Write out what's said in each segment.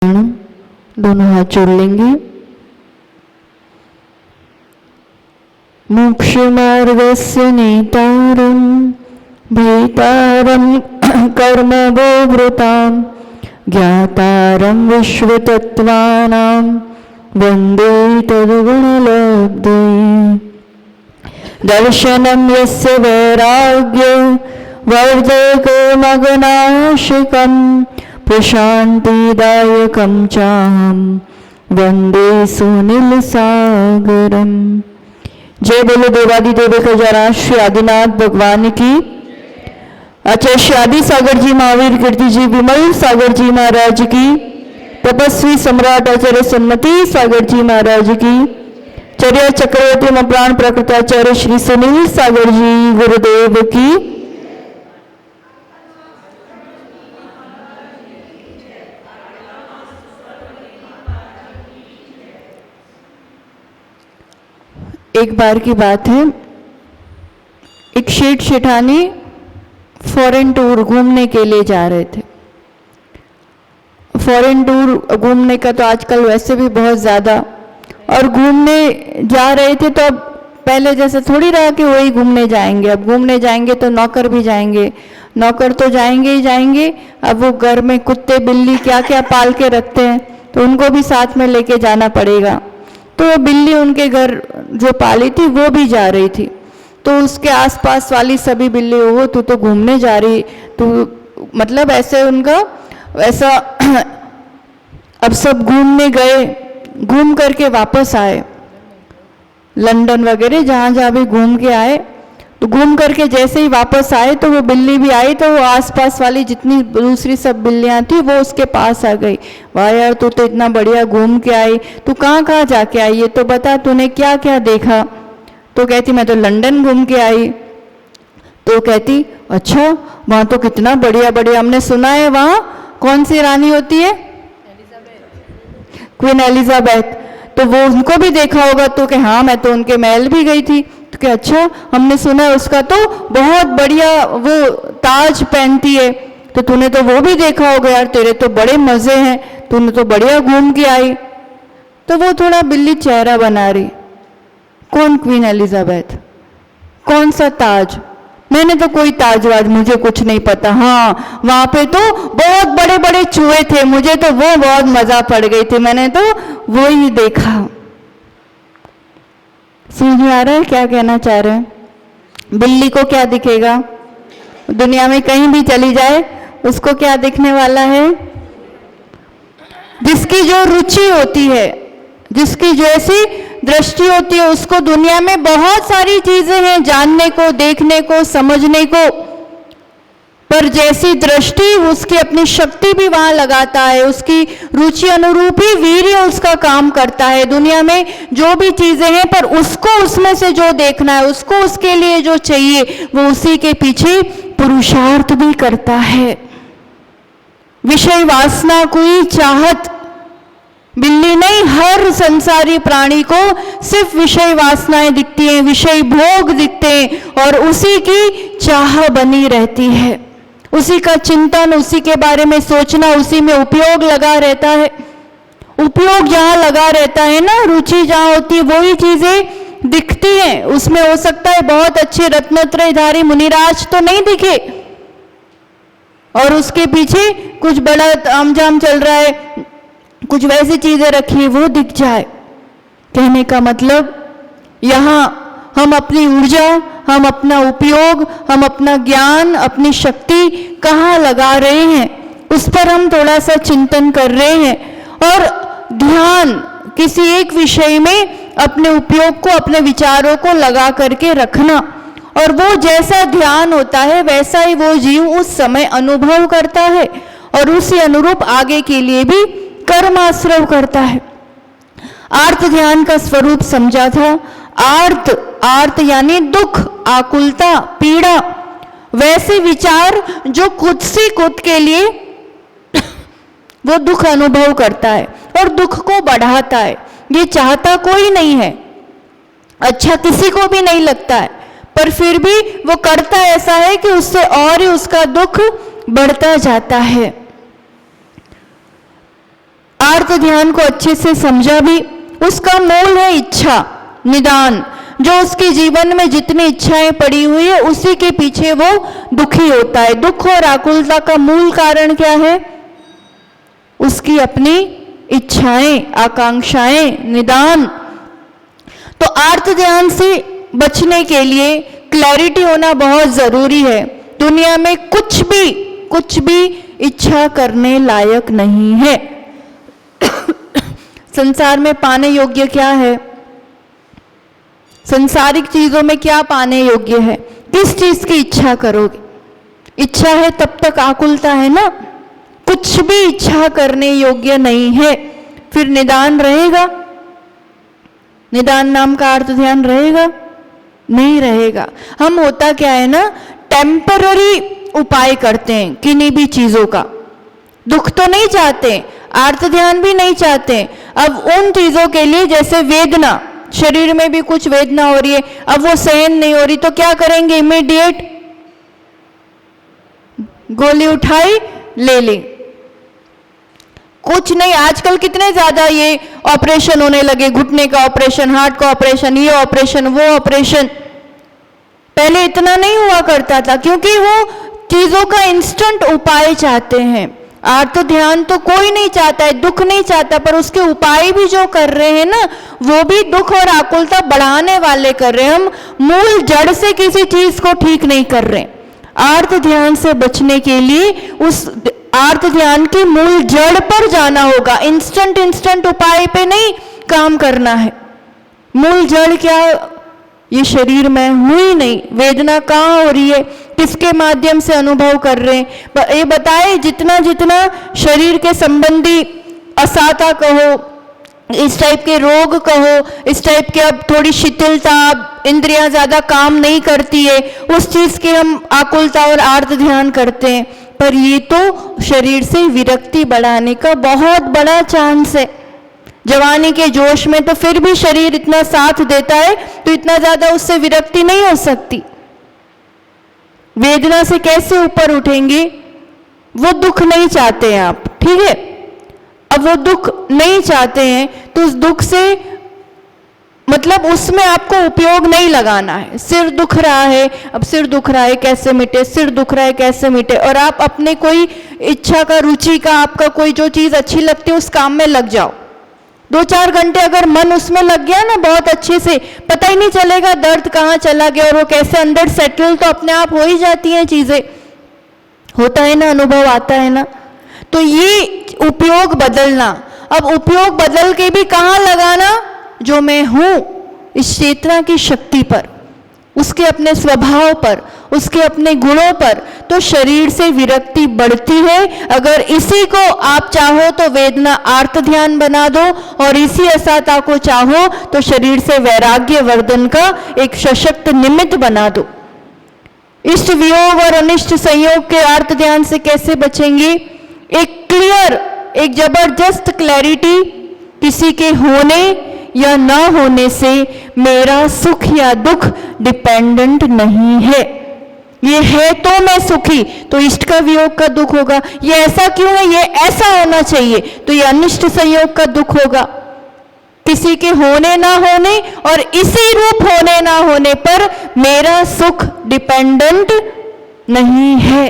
दोनों हाथ जोड़ लेंगे। मोक्षमार्गस्य नेतारं भीतारं कर्मवोवृतां ज्ञातारं विश्वतत्त्वानां वन्दे तद्गुणलब्धये। दर्शनं यस्य वैराग्य वर्धकमगनाशिकं प्रशान्तिदायकं चाहं वन्दे सुनीलसागरम्। जय बोलो देवादिदेव खजाना श्री आदिनाथ भगवान की। आचार्य श्री आदि सागर जी महावीर कीर्ति जी विमल सागर जी महाराज की। तपस्वी सम्राट आचार्य सन्मति सागर जी महाराज की। चर्या चक्रवर्ती प्राण प्रकृताचार्य श्री सुनील सागर जी गुरुदेव की। एक बार की बात है, एक शेठ शेठानी फॉरेन टूर घूमने के लिए जा रहे थे। फॉरेन टूर घूमने का तो आजकल वैसे भी बहुत ज़्यादा, और घूमने जा रहे थे तो अब पहले जैसे थोड़ी रहा कि वही घूमने जाएंगे। अब घूमने जाएंगे तो नौकर भी जाएंगे, नौकर तो जाएंगे ही जाएंगे। अब वो घर में कुत्ते बिल्ली क्या क्या पाल के रखते हैं तो उनको भी साथ में लेके जाना पड़ेगा। तो वो बिल्ली उनके घर जो पाली थी वो भी जा रही थी। तो उसके आसपास वाली सभी बिल्ली, वो तू तो घूमने जा रही, तू मतलब ऐसे उनका ऐसा अब सब घूमने गए, घूम करके वापस आए लंदन वगैरह जहाँ जहाँ भी घूम के आए। तो घूम करके जैसे ही वापस आए तो वो बिल्ली भी आई, तो वो आसपास वाली जितनी दूसरी सब बिल्लियाँ थी वो उसके पास आ गई। वाह यार, तू तो इतना बढ़िया घूम के आई, तू कहाँ कहाँ जाके आई, ये तो बता तूने क्या क्या देखा। तो कहती मैं तो लंदन घूम के आई। तो कहती अच्छा, वहाँ तो कितना बढ़िया बढ़िया, हमने सुना है वहाँ कौन सी रानी होती है, क्वीन एलिजाबेथ, तो वो उनको भी देखा होगा। तो कि हाँ मैं तो उनके महल भी गई थी। तो क्या अच्छा, हमने सुना है उसका तो बहुत बढ़िया वो ताज पहनती है, तो तूने तो वो भी देखा होगा। यार तेरे तो बड़े मजे हैं, तूने तो बढ़िया घूम के आई। तो वो थोड़ा बिल्ली चेहरा बना रही, कौन क्वीन एलिजाबेथ, कौन सा ताज, मैंने तो कोई ताजवाज, मुझे कुछ नहीं पता। हाँ वहां पे तो बहुत बड़े बड़े चूहे थे, मुझे तो वो बहुत मजा पड़ गई थी, मैंने तो वो ही देखा। समझ में आ रहा है क्या कहना चाह रहे हैं? बिल्ली को क्या दिखेगा, दुनिया में कहीं भी चली जाए उसको क्या दिखने वाला है, जिसकी जो रुचि होती है, जिसकी जैसी दृष्टि होती है, उसको दुनिया में बहुत सारी चीजें हैं जानने को, देखने को, समझने को, पर जैसी दृष्टि उसकी अपनी शक्ति भी वहां लगाता है, उसकी रुचि अनुरूप ही वीर्य उसका काम करता है। दुनिया में जो भी चीजें हैं, पर उसको उसमें से जो देखना है, उसको उसके लिए जो चाहिए, वो उसी के पीछे पुरुषार्थ भी करता है। विषय वासना कोई चाहत, बिल्ली नहीं, हर संसारी प्राणी को सिर्फ विषय वासनाएं दिखती हैं, विषय भोग दिखते हैं, और उसी की चाह बनी रहती है, उसी का चिंतन, उसी के बारे में सोचना, उसी में उपयोग लगा रहता है। उपयोग जहाँ लगा रहता है ना, रुचि जहाँ होती है, वही चीजें दिखती हैं। उसमें हो सकता है बहुत अच्छे रत्नत्रयधारी मुनिराज तो नहीं दिखे, और उसके पीछे कुछ बड़ा तामझाम चल रहा है, कुछ वैसी चीजें रखी वो दिख जाए। कहने का मतलब यहाँ हम अपनी ऊर्जा, हम अपना उपयोग, हम अपना ज्ञान, अपनी शक्ति कहाँ लगा रहे हैं, उस पर हम थोड़ा सा चिंतन कर रहे हैं। और ध्यान किसी एक विषय में अपने उपयोग को, अपने विचारों को लगा करके रखना, और वो जैसा ध्यान होता है वैसा ही वो जीव उस समय अनुभव करता है, और उसी अनुरूप आगे के लिए भी कर्माश्रव करता है। आर्त ध्यान का स्वरूप समझा था। आर्त, आर्त यानी दुख, आकुलता, पीड़ा, वैसे विचार जो खुद से खुद के लिए वो दुख अनुभव करता है और दुख को बढ़ाता है। ये चाहता कोई नहीं है, अच्छा किसी को भी नहीं लगता है, पर फिर भी वो करता ऐसा है कि उससे और ही उसका दुख बढ़ता जाता है। आर्त ध्यान को अच्छे से समझा भी, उसका मूल है इच्छा, निदान। जो उसके जीवन में जितनी इच्छाएं पड़ी हुई है उसी के पीछे वो दुखी होता है। दुख और आकुलता का मूल कारण क्या है? उसकी अपनी इच्छाएं, आकांक्षाएं, निदान। तो आर्त ध्यान से बचने के लिए क्लैरिटी होना बहुत जरूरी है। दुनिया में कुछ भी इच्छा करने लायक नहीं है। संसार में पाने योग्य क्या है? संसारिक चीजों में क्या पाने योग्य है? किस चीज की इच्छा करोगे? इच्छा है तब तक आकुलता है ना। कुछ भी इच्छा करने योग्य नहीं है, फिर निदान रहेगा? निदान नाम का अर्थ ध्यान रहेगा? नहीं रहेगा। हम होता क्या है ना, टेम्पररी उपाय करते हैं किन्हीं भी चीजों का। दुख तो नहीं चाहते, आर्त ध्यान भी नहीं चाहते। अब उन चीजों के लिए, जैसे वेदना, शरीर में भी कुछ वेदना हो रही है, अब वो सहन नहीं हो रही तो क्या करेंगे? इमीडिएट गोली उठाई, ले ली। कुछ नहीं, आजकल कितने ज्यादा ये ऑपरेशन होने लगे, घुटने का ऑपरेशन, हार्ट का ऑपरेशन, ये ऑपरेशन, वो ऑपरेशन। पहले इतना नहीं हुआ करता था, क्योंकि वो चीजों का इंस्टेंट उपाय चाहते हैं। आर्त ध्यान तो कोई नहीं चाहता है, दुख नहीं चाहता, पर उसके उपाय भी जो कर रहे हैं ना, वो भी दुख और आकुलता बढ़ाने वाले कर रहे हैं। हम मूल जड़ से किसी चीज को ठीक नहीं कर रहे। आर्त ध्यान से बचने के लिए उस आर्त ध्यान की मूल जड़ पर जाना होगा। इंस्टेंट उपाय पे नहीं काम करना है। मूल जड़ क्या? ये शरीर में हुई नहीं, वेदना कहाँ हो रही है, किसके माध्यम से अनुभव कर रहे हैं? ये बताए, जितना जितना शरीर के संबंधी असाता कहो, इस टाइप के रोग कहो, इस टाइप के अब थोड़ी शिथिलता, इंद्रियां ज्यादा काम नहीं करती है, उस चीज के हम आकुलता और आर्त ध्यान करते हैं। पर ये तो शरीर से विरक्ति बढ़ाने का बहुत बड़ा चांस है। जवानी के जोश में तो फिर भी शरीर इतना साथ देता है, तो इतना ज्यादा उससे विरक्ति नहीं हो सकती। वेदना से कैसे ऊपर उठेंगे? वो दुख नहीं चाहते हैं आप, ठीक है? अब वो दुख नहीं चाहते हैं तो उस दुख से, मतलब उसमें आपको उपयोग नहीं लगाना है। सिर दुख रहा है, अब सिर दुख रहा है कैसे मिटे, सिर दुख रहा है कैसे मिटे, और आप अपने कोई इच्छा का, रुचि का, आपका कोई जो चीज अच्छी लगती है उस काम में लग जाओ। 2-4 घंटे अगर मन उसमें लग गया ना बहुत अच्छे से, पता ही नहीं चलेगा दर्द कहाँ चला गया और वो कैसे अंदर सेटल तो अपने आप हो ही जाती हैं चीजें। होता है ना, अनुभव आता है ना। तो ये उपयोग बदलना। अब उपयोग बदल के भी कहाँ लगाना? जो मैं हूं, इस चेतना की शक्ति पर, उसके अपने स्वभाव पर, उसके अपने गुणों पर। तो शरीर से विरक्ति बढ़ती है। अगर इसी को आप चाहो तो वेदना आर्त ध्यान बना दो, और इसी असाता को चाहो तो शरीर से वैराग्य वर्धन का एक सशक्त निमित्त बना दो। इष्ट वियोग और अनिष्ट संयोग के आर्त ध्यान से कैसे बचेंगे? एक क्लियर, एक जबरदस्त क्लैरिटी, किसी के होने या ना होने से मेरा सुख या दुख डिपेंडेंट नहीं है। ये है तो मैं सुखी, तो इष्ट का वियोग का दुख होगा। ये ऐसा क्यों है, ये ऐसा होना चाहिए, तो ये अनिष्ट संयोग का दुख होगा। किसी के होने ना होने और इसी रूप होने ना होने पर मेरा सुख डिपेंडेंट नहीं है।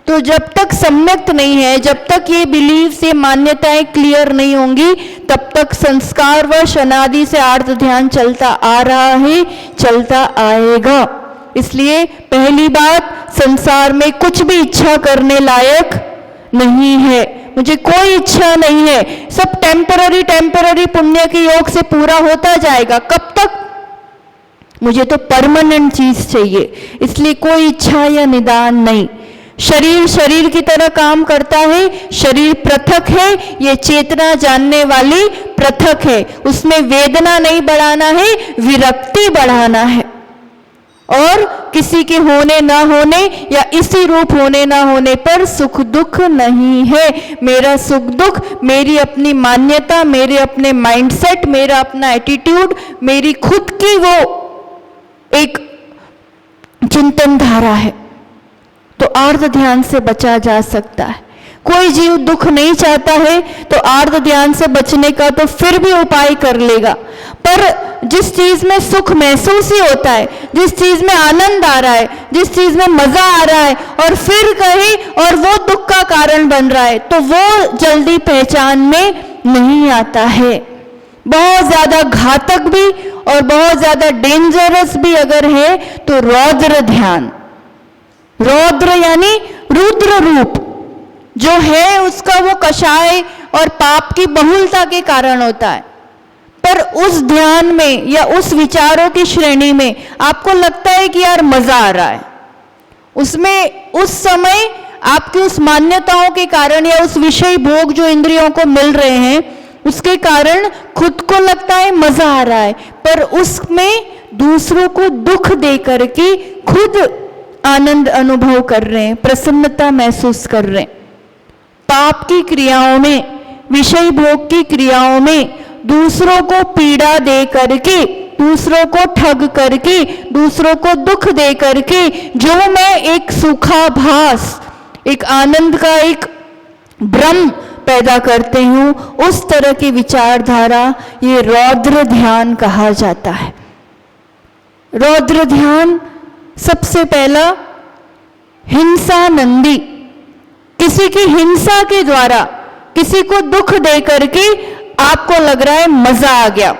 तो जब तक सम्यक्त नहीं है, जब तक ये बिलीव से मान्यताएं क्लियर नहीं होंगी, तब तक संस्कारवश अनादि से आर्त ध्यान चलता आ रहा है, चलता आएगा। इसलिए पहली बात, संसार में कुछ भी इच्छा करने लायक नहीं है। मुझे कोई इच्छा नहीं है, सब टेम्पररी पुण्य के योग से पूरा होता जाएगा। कब तक? मुझे तो परमानेंट चीज चाहिए। इसलिए कोई इच्छा या निदान नहीं। शरीर शरीर की तरह काम करता है, शरीर पृथक है, ये चेतना जानने वाली पृथक है। उसमें वेदना नहीं बढ़ाना है, विरक्ति बढ़ाना है। और किसी के होने ना होने या इसी रूप होने ना होने पर सुख दुख नहीं है। मेरा सुख दुख मेरी अपनी मान्यता, मेरे अपने माइंडसेट, मेरा अपना एटीट्यूड, मेरी खुद की वो एक चिंतन धारा है। तो आर्त ध्यान से बचा जा सकता है। कोई जीव दुख नहीं चाहता है तो आर्त ध्यान से बचने का तो फिर भी उपाय कर लेगा, पर जिस चीज में सुख महसूस ही होता है, जिस चीज में आनंद आ रहा है, जिस चीज में मजा आ रहा है और फिर कहीं और वो दुख का कारण बन रहा है, तो वो जल्दी पहचान में नहीं आता है। बहुत ज्यादा घातक भी और बहुत ज्यादा डेंजरस भी अगर है तो रौद्र ध्यान, रौद्र यानी रुद्र रूप जो है उसका वो कषाय और पाप की बहुलता के कारण होता है। पर उस ध्यान में या उस विचारों की श्रेणी में आपको लगता है कि यार मजा आ रहा है, उसमें उस समय आपकी उस मान्यताओं के कारण या उस विषय भोग जो इंद्रियों को मिल रहे हैं उसके कारण खुद को लगता है मजा आ रहा है, पर उसमें दूसरों को दुख दे करके खुद आनंद अनुभव कर रहे हैं, प्रसन्नता महसूस कर रहे हैं। पाप की क्रियाओं में, विषय भोग की क्रियाओं में दूसरों को पीड़ा दे करके, दूसरों को ठग करके, दूसरों को दुख दे करके जो मैं एक सुखाभास, एक आनंद का एक भ्रम पैदा करते हूं, उस तरह की विचारधारा ये रौद्र ध्यान कहा जाता है। रौद्र ध्यान सबसे पहला हिंसा नंदी, किसी की हिंसा के द्वारा किसी को दुख दे करके आपको लग रहा है मजा आ गया।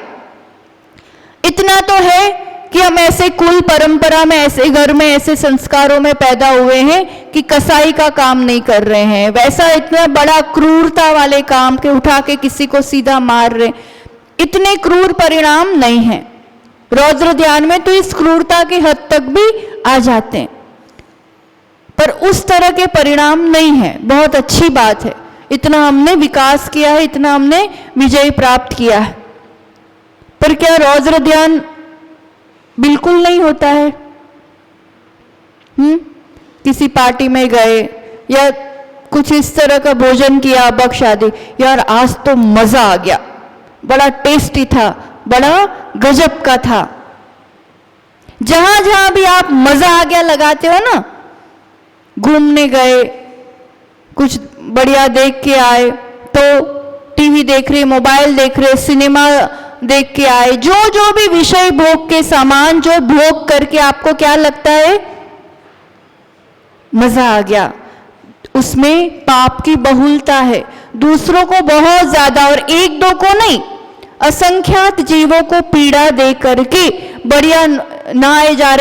इतना तो है कि हम ऐसे कुल परंपरा में, ऐसे घर में, ऐसे संस्कारों में पैदा हुए हैं कि कसाई का काम नहीं कर रहे हैं, वैसा इतना बड़ा क्रूरता वाले काम के उठा के किसी को सीधा मार रहे, इतने क्रूर परिणाम नहीं है। रौद्र ध्यान में तो इस क्रूरता की हद तक भी आ जाते हैं, पर उस तरह के परिणाम नहीं है। बहुत अच्छी बात है, इतना हमने विकास किया है, इतना हमने विजय प्राप्त किया है, पर क्या रौद्र ध्यान बिल्कुल नहीं होता है? किसी पार्टी में गए या कुछ इस तरह का भोजन किया, बख्श आदि, यार आज तो मजा आ गया, बड़ा टेस्टी था, बड़ा गजब का था। जहां जहां भी आप मजा आ गया लगाते हो ना, घूमने गए, कुछ बढ़िया देख के आए, तो टीवी देख रहे, मोबाइल देख रहे, सिनेमा देख के आए, जो जो भी विषय भोग के सामान जो भोग करके आपको क्या लगता है मजा आ गया, उसमें पाप की बहुलता है। दूसरों को बहुत ज्यादा, और एक दो को नहीं, असंख्यात जीवों को पीड़ा दे करके बढ़िया नहाए जा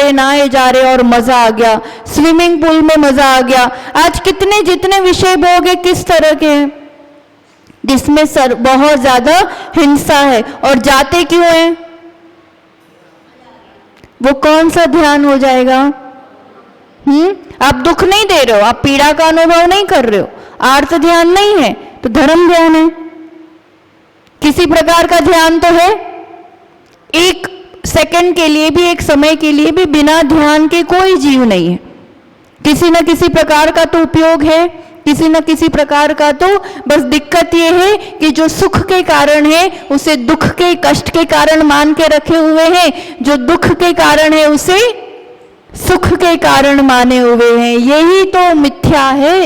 रहे और मजा आ गया, स्विमिंग पूल में मजा आ गया। आज कितने जितने विषय भोग है किस तरह के हैं, जिसमें बहुत ज्यादा हिंसा है, और जाते क्यों हैं? वो कौन सा ध्यान हो जाएगा? आप दुख नहीं दे रहे हो, आप पीड़ा का अनुभव नहीं कर रहे हो, आर्त ध्यान नहीं है तो धर्म ध्यान है। किसी प्रकार का ध्यान तो है, एक सेकंड के लिए भी, एक समय के लिए भी बिना ध्यान के कोई जीव नहीं है। किसी न किसी प्रकार का तो उपयोग है, किसी न किसी प्रकार का तो, बस दिक्कत ये है कि जो सुख के कारण है उसे दुख के, कष्ट के कारण मान के रखे हुए हैं, जो दुख के कारण है उसे सुख के कारण माने हुए हैं। यही तो मिथ्या है,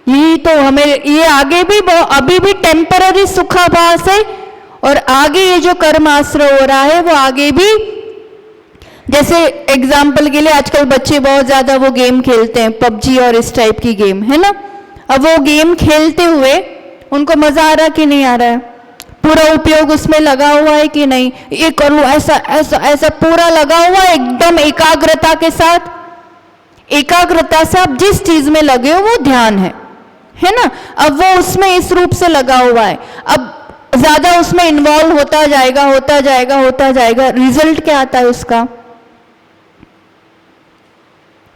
यही तो हमें, ये आगे भी अभी भी टेम्पररी सुखाभास है, और आगे ये जो कर्म आश्रय हो रहा है वो आगे भी, जैसे एग्जाम्पल के लिए आजकल बच्चे बहुत ज्यादा वो गेम खेलते हैं, पबजी और इस टाइप की गेम है ना। अब वो गेम खेलते हुए उनको मजा आ रहा कि नहीं आ रहा है? पूरा उपयोग उसमें लगा हुआ है कि नहीं? ये करूं, ऐसा ऐसा ऐसा पूरा लगा हुआ है, एकदम एकाग्रता के साथ। एकाग्रता से आप जिस चीज में लगे हो वो ध्यान है ना। अब वो उसमें इस रूप से लगा हुआ है, अब ज्यादा उसमें इन्वॉल्व होता जाएगा, रिजल्ट क्या आता है उसका?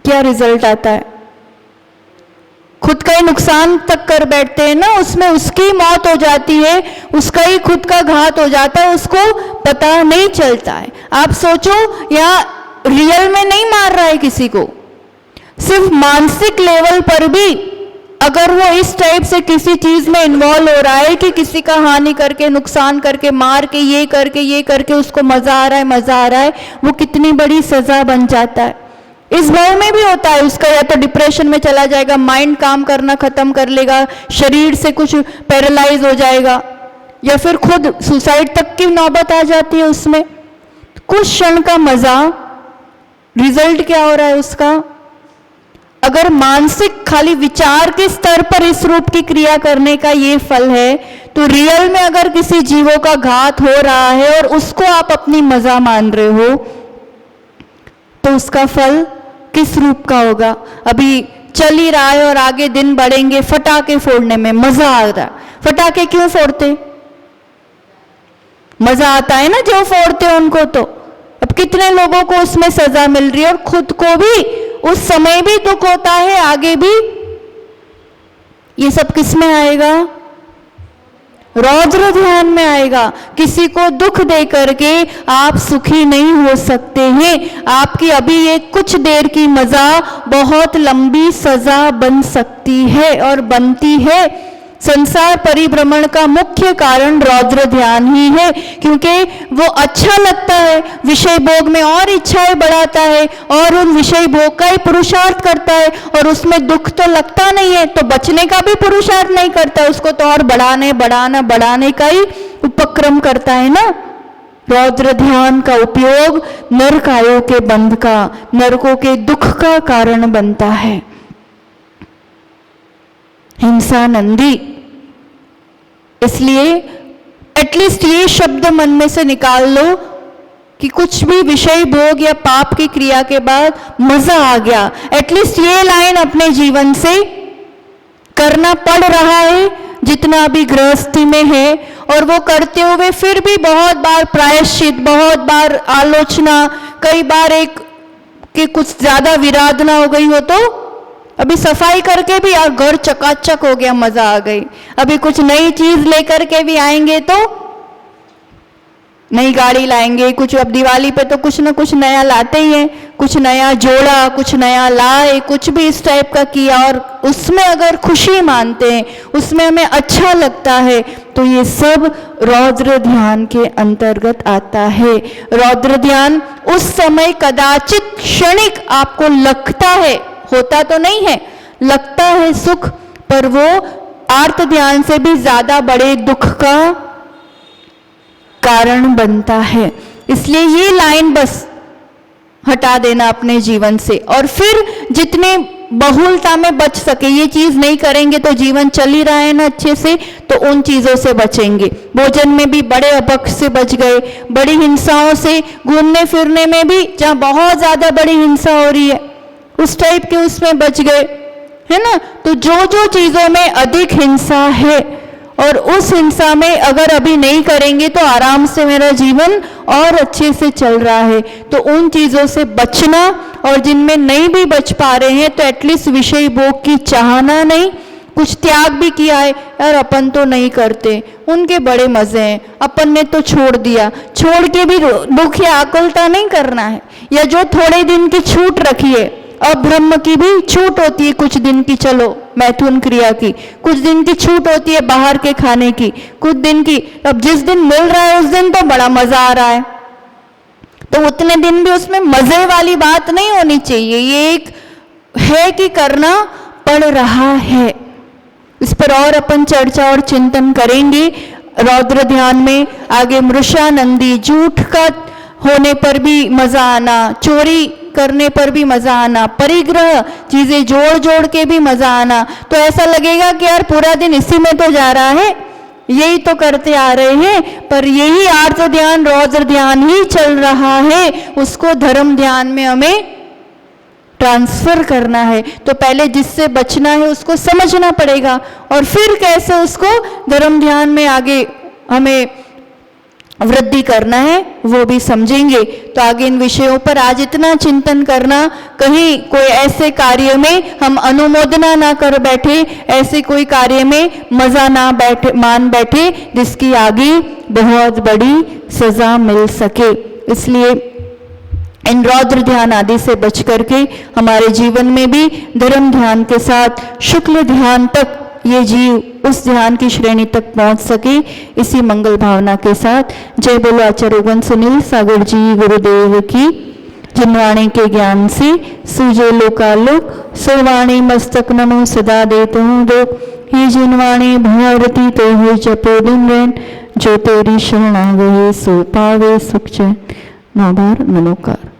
क्या रिजल्ट आता है? खुद का ही नुकसान तक कर बैठते हैं ना, उसमें उसकी मौत हो जाती है, उसका ही खुद का घात हो जाता है, उसको पता नहीं चलता है। आप सोचो, यहाँ रियल में नहीं मार रहा है किसी को, सिर्फ मानसिक लेवल पर भी अगर वो इस टाइप से किसी चीज में इन्वॉल्व हो रहा है कि किसी का हानि करके, नुकसान करके, मार के, ये करके उसको मजा आ रहा है, वो कितनी बड़ी सजा बन जाता है। इस भाव में भी होता है उसका, या तो डिप्रेशन में चला जाएगा, माइंड काम करना खत्म कर लेगा, शरीर से कुछ पैरालाइज हो जाएगा, या फिर खुद सुसाइड तक की नौबत आ जाती है उसमें। कुछ क्षण का मजा, रिजल्ट क्या हो रहा है उसका? अगर मानसिक खाली विचार के स्तर पर इस रूप की क्रिया करने का ये फल है, तो रियल में अगर किसी जीवों का घात हो रहा है और उसको आप अपनी मजा मान रहे हो, तो उसका फल किस रूप का होगा? अभी चल ही रहा है और आगे दिन बढ़ेंगे, फटाके फोड़ने में मजा आ रहा है। फटाके क्यों फोड़ते? मजा आता है ना जो फोड़ते हैं उनको। तो अब कितने लोगों को उसमें सजा मिल रही है और खुद को भी उस समय भी दुख होता है, आगे भी। ये सब किस में आएगा? रौद्र ध्यान में आएगा। किसी को दुख दे करके आप सुखी नहीं हो सकते हैं। आपकी अभी ये कुछ देर की मजा बहुत लंबी सजा बन सकती है और बनती है। संसार परिभ्रमण का मुख्य कारण रौद्र ध्यान ही है, क्योंकि वो अच्छा लगता है, विषय भोग में और इच्छाएं बढ़ाता है और उन विषय भोग का ही पुरुषार्थ करता है, और उसमें दुख तो लगता नहीं है, तो बचने का भी पुरुषार्थ नहीं करता, उसको तो और बढ़ाने का ही उपक्रम करता है ना। रौद्र ध्यान का उपयोग नरकायों के बंध का, नरकों के दुख का कारण बनता है। हिंसा नंदी, इसलिए एटलीस्ट ये शब्द मन में से निकाल लो कि कुछ भी विषय भोग या पाप की क्रिया के बाद मजा आ गया, एटलीस्ट ये लाइन अपने जीवन से करना पड़ रहा है जितना अभी गृहस्थी में है, और वो करते हुए फिर भी बहुत बार प्रायश्चित, बहुत बार आलोचना, कई बार एक कि कुछ ज्यादा विराधना हो गई हो, तो अभी सफाई करके भी यार घर चकाचक हो गया, मजा आ गई। अभी कुछ नई चीज लेकर के भी आएंगे तो नई गाड़ी लाएंगे, कुछ अब दिवाली पे तो कुछ ना कुछ नया लाते ही हैं, कुछ नया जोड़ा, कुछ नया लाए, कुछ भी इस टाइप का किया, और उसमें अगर खुशी मानते हैं, उसमें हमें अच्छा लगता है, तो ये सब रौद्र ध्यान के अंतर्गत आता है। रौद्र ध्यान उस समय कदाचित क्षणिक आपको लगता है, होता तो नहीं है, लगता है सुख, पर वो आर्त ध्यान से भी ज्यादा बड़े दुख का कारण बनता है। इसलिए ये लाइन बस हटा देना अपने जीवन से, और फिर जितने बहुलता में बच सके, ये चीज नहीं करेंगे तो जीवन चल ही रहा है ना अच्छे से, तो उन चीजों से बचेंगे। भोजन में भी बड़े अपक्ष से बच गए, बड़ी हिंसाओं से, घूमने फिरने में भी जहां बहुत ज्यादा बड़ी हिंसा हो रही है उस टाइप के उसमें बच गए, है ना। तो जो जो चीजों में अधिक हिंसा है, और उस हिंसा में अगर अभी नहीं करेंगे तो आराम से मेरा जीवन और अच्छे से चल रहा है, तो उन चीजों से बचना, और जिनमें नहीं भी बच पा रहे हैं तो एटलीस्ट विषय भोग की चाहना नहीं, कुछ त्याग भी किया है, यार अपन तो नहीं करते, उनके बड़े मजे हैं, अपन ने तो छोड़ दिया, छोड़ के भी दुख या आकुलता नहीं करना है। या जो थोड़े दिन की छूट रखी है, अब ब्रह्म की भी छूट होती है कुछ दिन की, चलो मैथुन क्रिया की, कुछ दिन की छूट होती है बाहर के खाने की, कुछ दिन की, अब जिस दिन मिल रहा है उस दिन तो बड़ा मजा आ रहा है, तो उतने दिन भी उसमें मजे वाली बात नहीं होनी चाहिए। ये एक है कि करना पड़ रहा है। इस पर और अपन चर्चा और चिंतन करेंगे रौद्र ध्यान में। आगे मृषा नंदी, झूठ का होने पर भी मजा आना, चोरी करने पर भी मजा आना, परिग्रह चीजें जोड़ जोड़ के भी मजा आना, तो ऐसा लगेगा कि यार पूरा दिन इसी में तो जा रहा है, यही तो करते आ रहे हैं, पर यही आर्त ध्यान, रौद्र ध्यान ही चल रहा है, उसको धर्म ध्यान में हमें ट्रांसफर करना है। तो पहले जिससे बचना है उसको समझना पड़ेगा, और फिर कैसे उसको धर्म ध्यान में आगे हमें वृद्धि करना है वो भी समझेंगे। तो आगे इन विषयों पर आज इतना चिंतन करना, कहीं कोई ऐसे कार्य में हम अनुमोदना ना कर बैठे, ऐसे कोई कार्य में मजा ना मान बैठे जिसकी आगे बहुत बड़ी सजा मिल सके। इसलिए इन रौद्र ध्यान आदि से बच करके हमारे जीवन में भी धर्म ध्यान के साथ शुक्ल ध्यान तक ये जीव उस ध्यान की श्रेणी तक पहुंच सके, इसी मंगल भावना के साथ जय बोलो आचार्य सुनील सागर जी गुरुदेव की जिन वाणी के ज्ञान से सूझे लोकालोक, सो वाणी मस्तक नमो सदा देत हूँ दो। ही जिन वाणी भयावती तो हुई जपो दिन रैन, जो तेरी शरण गए सो पावे सुख चैन। नादार नमोकार।